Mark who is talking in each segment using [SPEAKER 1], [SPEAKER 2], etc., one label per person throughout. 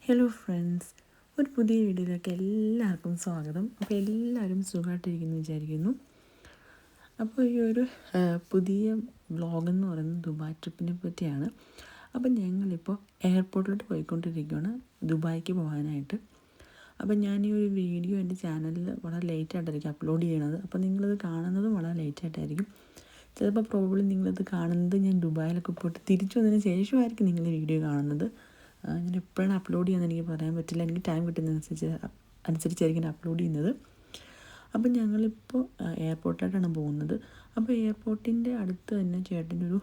[SPEAKER 1] Hello friends, ഒരു പുതിയ വീഡിയോയിലേക്ക് എല്ലാവർക്കും സ്വാഗതം. അപ്പോൾ എല്ലാവരും സുഖമായിട്ടിരിക്കുന്നു വിചാരിക്കുന്നു. അപ്പോൾ ഈ ഒരു പുതിയ വ്ളോഗെന്ന് പറയുന്നത് ദുബായ് ട്രിപ്പിനെ പറ്റിയാണ്. അപ്പം ഞങ്ങളിപ്പോൾ എയർപോർട്ടിലോട്ട് പോയിക്കൊണ്ടിരിക്കുകയാണ് ദുബായ്ക്ക് പോകാനായിട്ട്. അപ്പം ഞാൻ ഈ ഒരു വീഡിയോ എൻ്റെ ചാനലിൽ വളരെ ലേറ്റായിട്ടായിരിക്കും അപ്ലോഡ് ചെയ്യണത്. അപ്പോൾ നിങ്ങളിത് കാണുന്നതും വളരെ ലേറ്റായിട്ടായിരിക്കും. ചിലപ്പോൾ പ്രോബ്ലി നിങ്ങളിത് കാണുന്നത് ഞാൻ ദുബായിലൊക്കെ പോയിട്ട് തിരിച്ചു വന്നതിന് ശേഷമായിരിക്കും നിങ്ങൾ വീഡിയോ കാണുന്നത്. ഞാൻ എപ്പോഴാണ് അപ്ലോഡ് ചെയ്യുന്നത് എനിക്ക് പറയാൻ പറ്റില്ല. എനിക്ക് ടൈം കിട്ടുന്നതനുസരിച്ചായിരിക്കും അപ്ലോഡ് ചെയ്യുന്നത്. അപ്പം ഞങ്ങളിപ്പോൾ എയർപോർട്ടിലോട്ടാണ് പോകുന്നത്. അപ്പോൾ എയർപോർട്ടിൻ്റെ അടുത്ത് തന്നെ ചേട്ടൻ്റെ ഒരു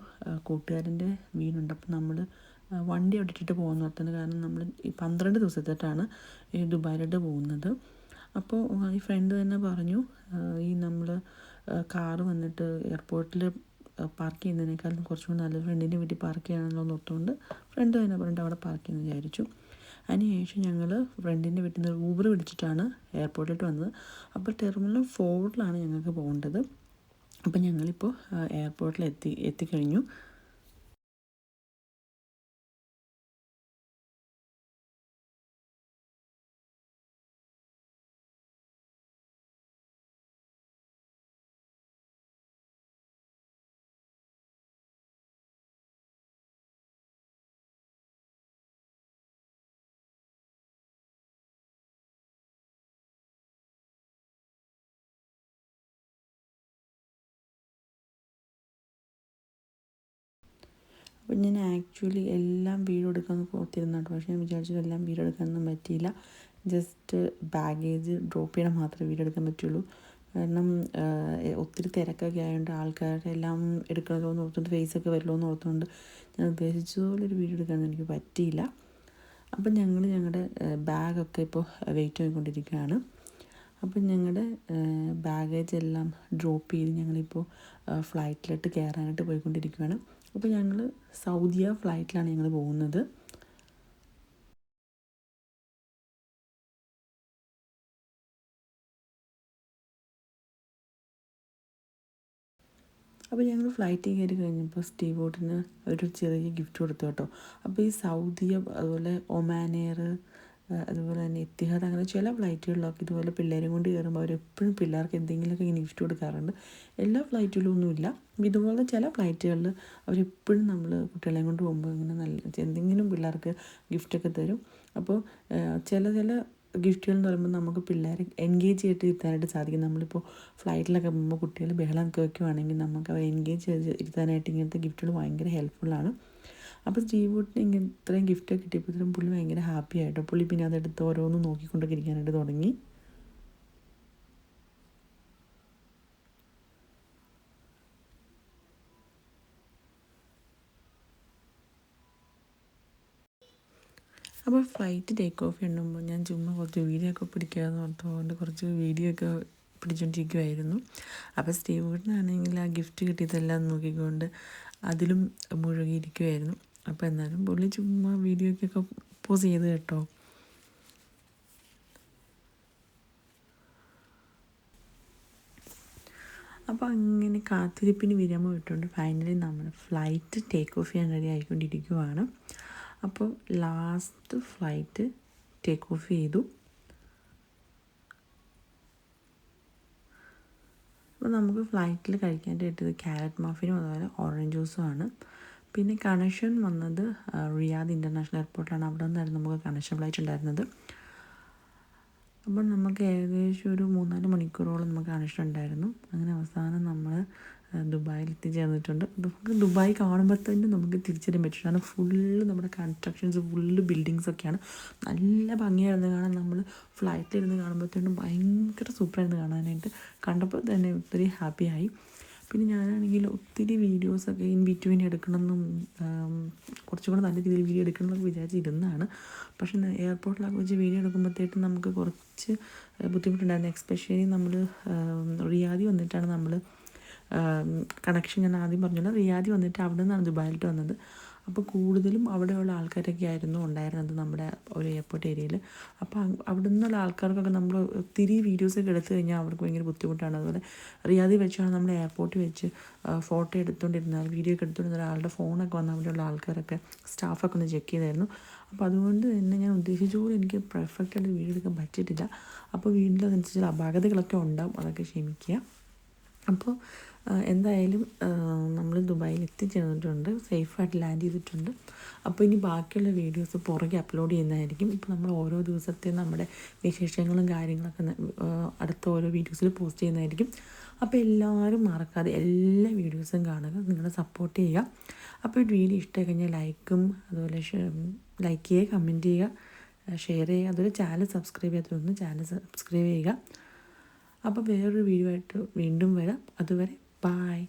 [SPEAKER 1] കൂട്ടുകാരൻ്റെ വീടുണ്ട്. അപ്പോൾ നമ്മൾ വണ്ടി അവിടെ ഇട്ടിട്ട് പോകുന്ന ഓർത്തുന്നത്. കാരണം നമ്മൾ ഈ 12 ദിവസത്തേക്കാണ് ഈ ദുബായിലോട്ട് പോകുന്നത്. അപ്പോൾ ഈ ഫ്രണ്ട് തന്നെ പറഞ്ഞു, ഈ നമ്മൾ കാറ് വന്നിട്ട് എയർപോർട്ടിൽ പാർക്ക് ചെയ്യുന്നതിനേക്കാളും കുറച്ചുകൂടി നല്ലത് ഫ്രണ്ടിൻ്റെ വീട്ടിൽ പാർക്ക് ചെയ്യണമല്ലോ എന്ന് ഓർത്തുകൊണ്ട് ഫ്രണ്ട് തന്നെ പറഞ്ഞിട്ട് അവിടെ പാർക്ക് ചെയ്യുമെന്ന് വിചാരിച്ചു. അതിനുശേഷം ഞങ്ങൾ ഫ്രണ്ടിൻ്റെ വീട്ടിൽ നിന്ന് ഊബർ പിടിച്ചിട്ടാണ് എയർപോർട്ടിലോട്ട് വന്നത്. അപ്പോൾ ടെർമിനൽ 4 ഞങ്ങൾക്ക് പോകേണ്ടത്. അപ്പോൾ ഞങ്ങളിപ്പോൾ എയർപോർട്ടിൽ എത്തിക്കഴിഞ്ഞു. അപ്പോൾ ഞാൻ ആക്ച്വലി എല്ലാം വീഡിയോ എടുക്കാമെന്ന് ഓർത്തിരുന്നുണ്ട്. പക്ഷേ ഞാൻ വിചാരിച്ചത് എല്ലാം വീഡിയോ എടുക്കാനൊന്നും പറ്റിയില്ല. ജസ്റ്റ് ബാഗേജ് ഡ്രോപ്പ് ചെയ്യണം മാത്രമേ വീഡിയോ എടുക്കാൻ പറ്റുള്ളൂ. കാരണം ഒത്തിരി തിരക്കൊക്കെ ആയതുകൊണ്ട് ആൾക്കാരുടെ എല്ലാം എടുക്കണമല്ലോ എന്ന് ഓർത്തുകൊണ്ട് ഫേസൊക്കെ വരുമല്ലോ എന്ന് ഓർത്തുകൊണ്ട് ഞാൻ ഉദ്ദേശിച്ചതുപോലെ ഒരു വീഡിയോ എടുക്കാനൊന്നും എനിക്ക് പറ്റിയില്ല. അപ്പം ഞങ്ങളുടെ ബാഗൊക്കെ ഇപ്പോൾ വെയിറ്റ് ചെയ്തുകൊണ്ടിരിക്കുകയാണ്. അപ്പം ഞങ്ങളുടെ ബാഗേജ് എല്ലാം ഡ്രോപ്പ് ചെയ്ത് ഞങ്ങളിപ്പോൾ ഫ്ലൈറ്റിലോട്ട് കയറാനായിട്ട് പോയിക്കൊണ്ടിരിക്കുകയാണ്. അപ്പോൾ ഞങ്ങൾ സൗദിയ ഫ്ലൈറ്റിലാണ് ഞങ്ങൾ പോകുന്നത്. അപ്പോൾ ഞങ്ങൾ ഫ്ലൈറ്റിൽ കയറി കഴിഞ്ഞപ്പോൾ സ്റ്റീവോർഡിന് ഒരു ചെറിയ ഗിഫ്റ്റ് കൊടുത്തു കേട്ടോ. അപ്പോൾ ഈ സൗദിയ, അതുപോലെ ഒമാൻ എയർ, അതുപോലെ തന്നെ എത്തിഹാദ്, അങ്ങനെ ചില ഫ്ലൈറ്റുകളിലൊക്കെ ഇതുപോലെ പിള്ളേരും കൊണ്ട് കയറുമ്പോൾ അവരെപ്പോഴും പിള്ളേർക്ക് എന്തെങ്കിലുമൊക്കെ ഇങ്ങനെ ഗിഫ്റ്റ് കൊടുക്കാറുണ്ട്. എല്ലാ ഫ്ലൈറ്റിലും ഒന്നുമില്ല. ഇതുപോലെ ചില ഫ്ലൈറ്റുകളിൽ അവരെപ്പോഴും നമ്മൾ കുട്ടികളെയും കൊണ്ട് പോകുമ്പോൾ ഇങ്ങനെ നല്ല എന്തെങ്കിലും പിള്ളേർക്ക് ഗിഫ്റ്റൊക്കെ തരും. അപ്പോൾ ചില ഗിഫ്റ്റുകൾ എന്ന് പറയുമ്പോൾ നമുക്ക് പിള്ളേരെ എൻഗേജ് ചെയ്തിട്ട് ഇരുത്താനായിട്ട് സാധിക്കും. നമ്മളിപ്പോൾ ഫ്ലൈറ്റിലൊക്കെ പോകുമ്പോൾ കുട്ടികൾ ബഹളമൊക്കെ വയ്ക്കുവാണെങ്കിൽ നമുക്ക് അവരെ എൻഗേജ് ചെയ്ത് ഇരുത്താനായിട്ട് ഇങ്ങനത്തെ ഗിഫ്റ്റുകൾ ഭയങ്കര ഹെൽപ്ഫുള്ളാണ്. അപ്പോൾ സ്റ്റീവോട്ടിന് ഇങ്ങനെ ഇത്രയും ഗിഫ്റ്റൊക്കെ കിട്ടിയപ്പോഴത്തേനും പുള്ളി ഭയങ്കര ഹാപ്പി ആയിട്ടോ. പുള്ളി പിന്നെ അതെടുത്ത് ഓരോന്ന് നോക്കിക്കൊണ്ടൊക്കെ ഇരിക്കാനായിട്ട് തുടങ്ങി. അപ്പോൾ ഫ്ലൈറ്റ് ടേക്ക് ഓഫ് ചെയ്യുമ്പോൾ ഞാൻ ചുമ്മാ കുറച്ച് വീഡിയോ ഒക്കെ പിടിക്കാമെന്ന് ഓർത്തുകൊണ്ട് കുറച്ച് വീഡിയോ ഒക്കെ പിടിച്ചുകൊണ്ടിരിക്കുമായിരുന്നു. അപ്പോൾ സ്റ്റീവോട്ടിനാണെങ്കിൽ ആ ഗിഫ്റ്റ് കിട്ടിയതെല്ലാം നോക്കിക്കൊണ്ട് അതിലും മുഴുകിയിരിക്കുമായിരുന്നു. അപ്പോൾ എന്നാലും പുള്ളി ചുമ്മാ വീഡിയോക്കൊക്കെ പോസ് ചെയ്ത് കേട്ടോ. അപ്പോൾ അങ്ങനെ കാത്തിരിപ്പിന് വിരാമം ഇട്ടുകൊണ്ട് ഫൈനലി നമ്മൾ ഫ്ലൈറ്റ് ടേക്ക് ഓഫ് ചെയ്യാൻ റെഡി ആയിക്കൊണ്ടിരിക്കുവാണ്. അപ്പോൾ ലാസ്റ്റ് ഫ്ലൈറ്റ് ടേക്ക് ഓഫ് ചെയ്തു. അപ്പോൾ നമുക്ക് ഫ്ലൈറ്റിൽ കഴിക്കാനായിട്ട് ക്യാരറ്റ് മഫിനും അതുപോലെ ഓറഞ്ച് ജ്യൂസുമാണ്. പിന്നെ കണക്ഷൻ വന്നത് റിയാദ് ഇൻ്റർനാഷണൽ എയർപോർട്ടിലാണ്. അവിടെ നിന്നായിരുന്നു നമുക്ക് കണക്ഷൻ ഫ്ലൈറ്റ് ഉണ്ടായിരുന്നത്. അപ്പം നമുക്ക് ഏകദേശം ഒരു 3-4 മണിക്കൂറോളം നമുക്ക് കണക്ഷൻ ഉണ്ടായിരുന്നു. അങ്ങനെ അവസാനം നമ്മൾ ദുബായിൽ എത്തിച്ചേർന്നിട്ടുണ്ട്. നമുക്ക് ദുബായ് കാണുമ്പോൾ തന്നെ നമുക്ക് തിരിച്ചറിയാൻ പറ്റും. കാരണം ഫുള്ള് നമ്മുടെ കൺസ്ട്രക്ഷൻസ്, ഫുള്ള് ബിൽഡിങ്സൊക്കെയാണ്. നല്ല ഭംഗിയായിരുന്നു കാണാൻ. നമ്മൾ ഫ്ലൈറ്റിലിരുന്ന് കാണുമ്പോഴത്തേനും ഭയങ്കര സൂപ്പറായിരുന്നു കാണാനായിട്ട്. കണ്ടപ്പോൾ തന്നെ ഒത്തിരി ഹാപ്പിയായി. പിന്നെ ഞാനാണെങ്കിൽ ഒത്തിരി വീഡിയോസൊക്കെ ഇൻ ബിറ്റ്വീൻ എടുക്കണമെന്നും കുറച്ചുകൂടെ നല്ല രീതിയിൽ വീഡിയോ എടുക്കണമെന്നൊക്കെ വിചാരിച്ചിരുന്നതാണ്. പക്ഷേ എയർപോർട്ടിലൊക്കെ വെച്ച് വീഡിയോ എടുക്കുമ്പോഴത്തേക്കും നമുക്ക് കുറച്ച് ബുദ്ധിമുട്ടുണ്ടായിരുന്നു. എക്സ്പെഷ്യലി നമ്മൾ റിയാദി വന്നിട്ടാണ് നമ്മൾ കണക്ഷൻ, ഞാൻ ആദ്യം പറഞ്ഞല്ലോ, റിയാദി വന്നിട്ട് അവിടെ നിന്നാണ് ദുബായിലോട്ട് വന്നത്. അപ്പോൾ കൂടുതലും അവിടെയുള്ള ആൾക്കാരൊക്കെ ആയിരുന്നു ഉണ്ടായിരുന്നത് നമ്മുടെ ഒരു എയർപോർട്ട് ഏരിയയിൽ. അപ്പോൾ അവിടെ നിന്നുള്ള ആൾക്കാർക്കൊക്കെ നമ്മൾ ഒത്തിരി വീഡിയോസൊക്കെ എടുത്തു കഴിഞ്ഞാൽ അവർക്ക് ഭയങ്കര ബുദ്ധിമുട്ടാണ്. അതുപോലെ റിയാദിൽ വെച്ചാണ് നമ്മൾ എയർപോർട്ടിൽ വെച്ച് ഫോട്ടോ എടുത്തുകൊണ്ടിരുന്നാൽ, വീഡിയോ ഒക്കെ എടുത്തുകൊണ്ടിരുന്ന ഒരാളുടെ ഫോണൊക്കെ വന്ന് അവിടെയുള്ള ആൾക്കാരൊക്കെ സ്റ്റാഫൊക്കെ ഒന്ന് ചെക്ക് ചെയ്തായിരുന്നു. അപ്പോൾ അതുകൊണ്ട് തന്നെ ഞാൻ ഉദ്ദേശിച്ച പോലെ എനിക്ക് പെർഫെക്റ്റായിട്ട് വീഡിയോ എടുക്കാൻ പറ്റിയിട്ടില്ല. അപ്പോൾ വീണ്ടും അതനുസരിച്ചുള്ള അപാകതകളൊക്കെ ഉണ്ടാവും, അതൊക്കെ ക്ഷമിക്കുക. അപ്പോൾ എന്തായാലും നമ്മൾ ദുബായിൽ എത്തിച്ചേർന്നിട്ടുണ്ട്, സേഫായിട്ട് ലാൻഡ് ചെയ്തിട്ടുണ്ട്. അപ്പോൾ ഇനി ബാക്കിയുള്ള വീഡിയോസ് പുറകെ അപ്ലോഡ് ചെയ്യുന്നതായിരിക്കും. ഇപ്പോൾ നമ്മൾ ഓരോ ദിവസത്തെ നമ്മുടെ വിശേഷങ്ങളും കാര്യങ്ങളൊക്കെ അടുത്ത ഓരോ വീഡിയോസിൽ പോസ്റ്റ് ചെയ്യുന്നതായിരിക്കും. അപ്പോൾ എല്ലാവരും മറക്കാതെ എല്ലാ വീഡിയോസും കാണുക, നിങ്ങളെ സപ്പോർട്ട് ചെയ്യുക. അപ്പോൾ ഈ വീഡിയോ ഇഷ്ടമായി കഴിഞ്ഞാൽ ലൈക്കും അതുപോലെ ലൈക്ക് ചെയ്യുക, കമൻറ്റ് ചെയ്യുക, ഷെയർ ചെയ്യുക. അതുപോലെ ചാനൽ സബ്സ്ക്രൈബ് ചെയ്യാത്തതൊന്ന് ചാനൽ സബ്സ്ക്രൈബ് ചെയ്യുക. അപ്പോൾ വേറൊരു വീഡിയോ ആയിട്ട് വീണ്ടും വരാം. അതുവരെ ബായ്.